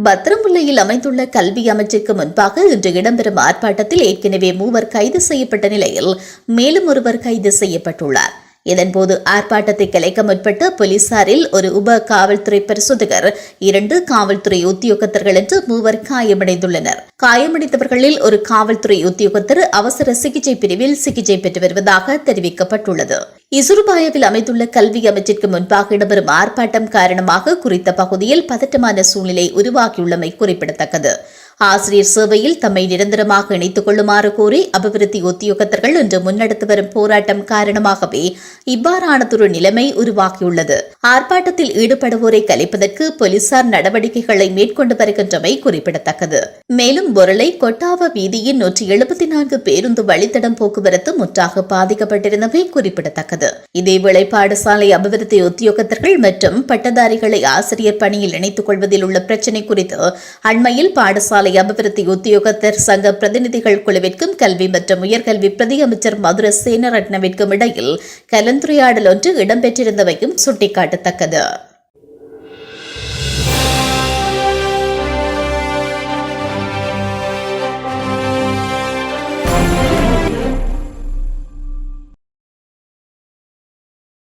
பத்திரமுல்லையில் அமைந்துள்ள கல்வி அமைச்சிற்கு முன்பாக இன்று இடம்பெறும் ஆர்ப்பாட்டத்தில் ஏற்கனவே 3 கைது செய்யப்பட்ட நிலையில் மேலும் ஒருவர் கைது செய்யப்பட்டுள்ளார். இதன்போது ஆர்ப்பாட்டத்தை கலைக்க முற்பட்ட போலீசாரில் ஒரு உப காவல்துறை பரிசோதகர், 2 காவல்துறை உத்தியோகத்தர்கள் என்று 3 காயமடைந்துள்ளனர். காயமடைந்தவர்களில் ஒரு காவல்துறை உத்தியோகத்தர் அவசர சிகிச்சை பிரிவில் சிகிச்சை பெற்று வருவதாக தெரிவிக்கப்பட்டுள்ளது. இசுருபாயவில் அமைந்துள்ள கல்வி அமைச்சிற்கு முன்பாக இடம்பெறும் ஆர்ப்பாட்டம் காரணமாக குறித்த பகுதியில் பதட்டமான சூழ்நிலை உருவாகியுள்ளமை குறிப்பிடத்தக்கது. ஆசிரியர் சேவையில் தம்மை நிரந்தரமாக இணைத்துக் கொள்ளுமாறு கோரி அபிவிருத்தி உத்தியோகத்தர்கள் இன்று முன்னெடுத்து வரும் போராட்டம் காரணமாகவே இவ்வாறானதொரு நிலைமை உருவாகியுள்ளது. ஆர்ப்பாட்டத்தில் ஈடுபடுவோரை கலைப்பதற்கு போலீசார் நடவடிக்கைகளை மேற்கொண்டு வருகின்றமை குறிப்பிடத்தக்கது. மேலும் பொருளை கொட்டாவ வீதியின் 174 பேருந்து வழித்தடம் போக்குவரத்து முற்றாக பாதிக்கப்பட்டிருந்தமை குறிப்பிடத்தக்கது. இதேவேளை பாடசாலை அபிவிருத்தி உத்தியோகத்தர்கள் மற்றும் பட்டதாரிகளை ஆசிரியர் பணியில் இணைத்துக் கொள்வதில் உள்ள பிரச்சினை குறித்து அண்மையில் பாடசாலை அபிவிருத்தி உத்தியோகத்தர் சங்க பிரதிநிதிகள் குழுவிற்கும் கல்வி மற்றும் உயர்கல்வி பிரதி அமைச்சர் மதுர சேனரட்னவிற்கும் இடையில் கலந்துரையாடல் ஒன்று இடம்பெற்றிருந்தவையும் சுட்டிக்காட்டத்தக்கது.